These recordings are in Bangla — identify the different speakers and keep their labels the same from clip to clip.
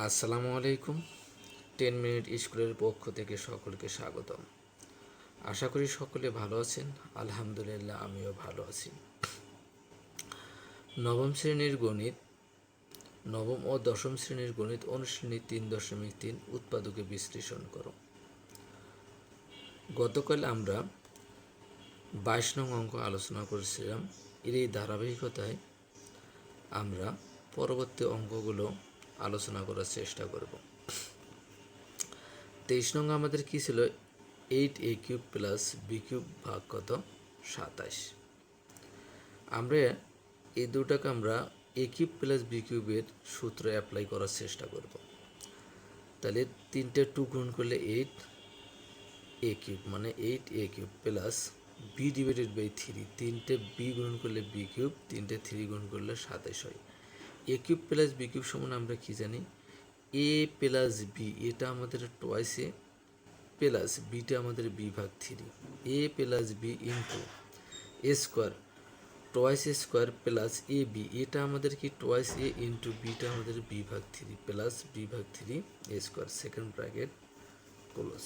Speaker 1: আসসালামু আলাইকুম। 10 মিনিট স্কুলের পক্ষ থেকে সকলকে স্বাগতম। আশা করি সকলে ভালো আছেন। আলহামদুলিল্লাহ, আমিও ভালো আছি। নবম শ্রেণীর গণিত, নবম ও দশম শ্রেণীর গণিত অনুশীলনী 3.3 উৎপাদকে বিশ্লেষণ করো। গতকাল আমরা 22 নং অঙ্ক আলোচনা করেছিলাম। এর এই ধারাবাহিকতায় আমরা পরবর্তী অঙ্কগুলো আলোচনা করার চেষ্টা করব। 23 নং আমাদের কি ছিল? 8a³ প্লাস b³ ভাগ কত? 27। আমরা এই দুটাকে আমরা a³ প্লাস b³ সূত্র অ্যাপ্লাই করার চেষ্টা করব। তাহলে 3টে 2 গুণ করলে 8a³ মানে 8a³ plus b divided by 3, 3টে b গুণ করলে b³ 3টে 3 গুণ করলে 27 হয়। a³ প্লাস b³ সমান আমরা কি জানি? a প্লাস b, এটা আমাদের টোয়াইস এ প্লাস বিটা আমাদের b ভাগ 3, a plus b into a square twice a square plus a b, এটা আমাদের কি টোয়াইস এ ইন্টু বিটা আমাদের b ভাগ 3 প্লাস b ভাগ 3 a square second bracket close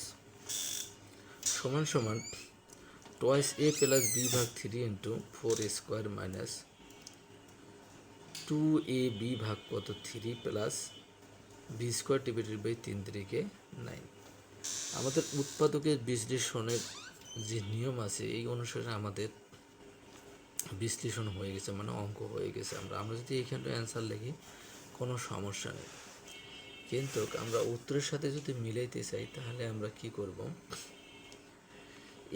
Speaker 1: সমান সমান টোয়াইস এ প্লাস b ভাগ 3 into 4a square minus 2ab ভাগ কত 3 plus b square divided by 3 3 9। আমাদের উৎপাদকের বিশ্লেষণের যে নিয়ম আছে এই অনুসারে আমাদের বিশ্লেষণ হয়ে গেছে, মানে অঙ্ক হয়ে গেছে। আমরা যদি এইখানটা অ্যান্সার লিখি কোনো সমস্যা নেই, কিন্তু আমরা উত্তরের সাথে যদি মিলাইতে চাই তাহলে আমরা কি করব?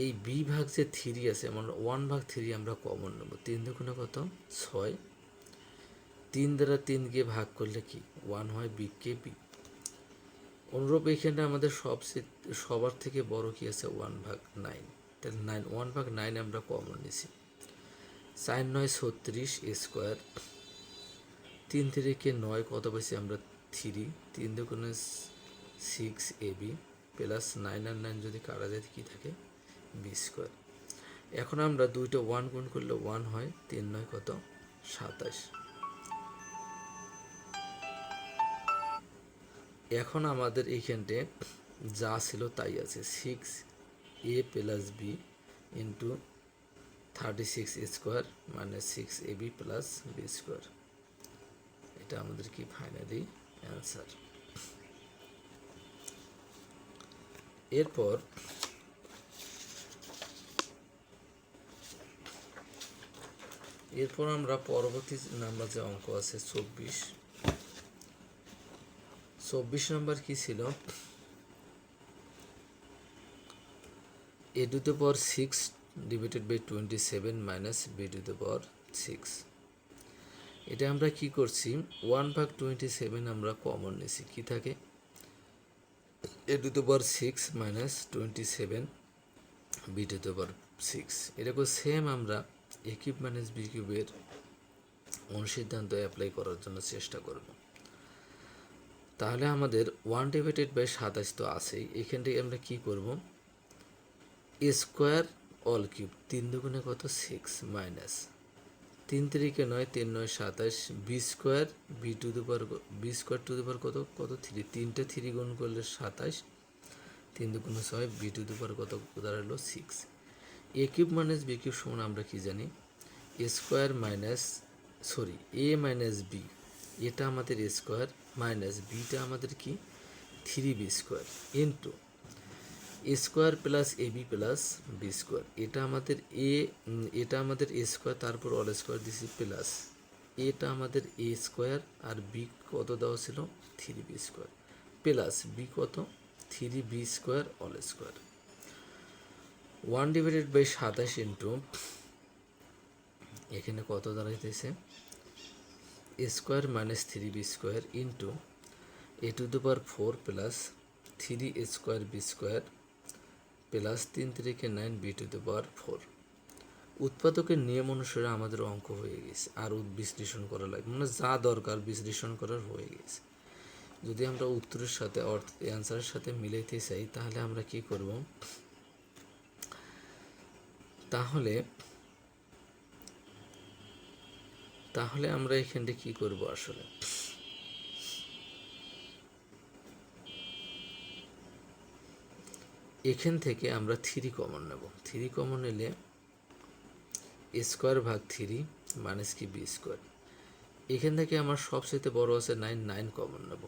Speaker 1: এই বি ভাগ যে 3 আছে, আমরা 1 ভাগ 3 আমরা কমন নেব। 3 দুগুণে কত? 6। 3 দ্বারা 3কে ভাগ করলে কি 1 হয়, বিকে বি। অনুরূপ এইখানটা আমাদের সবার থেকে বড় কি আছে? 1 ভাগ 9। তাহলে 1 ভাগ 9 আমরা কমন নিছি। 4 9 36 স্কোয়ার, 3 থেকে 9 কত পাইছি আমরা? 3। 3 দুগুণে 6ab প্লাস 9 আর 9 যদি কাটা যায় কি থাকে? B square. এখন আমরা দুইটা 1 গুণ করলে 1 হয়, 3 9 কত? 27। এখন আমাদের এইখানটে যা ছিল তাই আছে, 6a plus b into 36 square মানে 6ab প্লাস বি স্কোয়ার। এটা আমাদের কি ফাইনালি অ্যান্সার। এরপর আমরা পরবর্তী নাম্বার যে অঙ্ক আছে 24 নম্বর কি ছিল? a to the power 6 divided by 27 minus b to the power 6। এটা আমরা কি করছি? 1 ভাগ 27 আমরা কমন নিছি, কি থাকে? a to the power 6 minus 27 b to the power 6। এরকম সেম আমরা a³ মাইনাস b³ অনুসিদ্ধান্ত অ্যাপ্লাই করার জন্য চেষ্টা করব। তাহলে আমাদের 1 ডিভাইডেড বাই 27 তো আছেই, এখান থেকে আমরা কি করব? এ স্কোয়ার অল কিউব, 3 দুগুণে কত? 6 minus 3 3 9 3 9 27 b square b to the power b square to the power কত? 3। 3টে 3 গুণ করলে 27, 3 দুগুণে 6 বি টু দ্য পাওয়ার কত দাঁড়ালো? 6। a³ মাইনাস b³ সমান আমরা কি জানি? A square minus a minus b, এটা আমাদের এ স্কোয়ার মাইনাস বিটা আমাদের কি? 3b square into a square plus ab plus b square. এটা আমাদের এ স্কোয়ার, তারপর অল স্কোয়ার দিছি প্লাস এটা আমাদের এ স্কোয়ার আর বি কত দেওয়া ছিল? 3b স্কোয়ার প্লাস বি কত? 3b square all square. 1 divided by 27 into এখানে কত দাঁড়াইতেছে? A square minus 3b square into a to the power 4 plus 3a square b square plus 3 3 9 b to the power 4। উৎপাদকের নিয়ম অনুসারে আমাদের অঙ্ক হয়ে গেছে, আর বিশ্লেষণ করা লাগে, মানে যা দরকার বিশ্লেষণ করার হয়ে গেছে। যদি আমরা উত্তরের সাথে অ্যান্সারের সাথে মিলাইতে চাই তাহলে আমরা কি করব? তাহলে আমরা এখানটা কি করব? আসলে এখান থেকে আমরা 3 কমন নেব। 3 কমন নিলে এ স্কোয়ার ভাগ 3 মাইনাস কি বি স্কোয়ার। এখান থেকে আমার সবচেয়ে বড় আছে 9, 9 কমন নেব।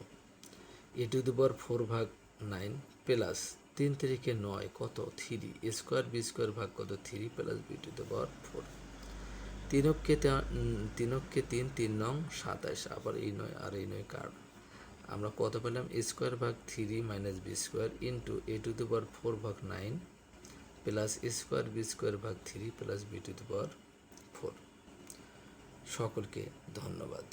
Speaker 1: এ টু দি পাওয়ার 4 ভাগ 9 প্লাস 3 3 9 কত 3 এ স্কোয়ার বি স্কোয়ার ভাগ কত 3 plus b to the power 4। 3 কে 3 3 নং 27, আবার এই 9 আর এই 9 কারণ আমরা কত পেলাম এ স্কোয়ার ভাগ 3 minus b square into a to the power 4 ভাগ 9 plus a square b square ভাগ 3 plus b to the power 4। সকলকে ধন্যবাদ।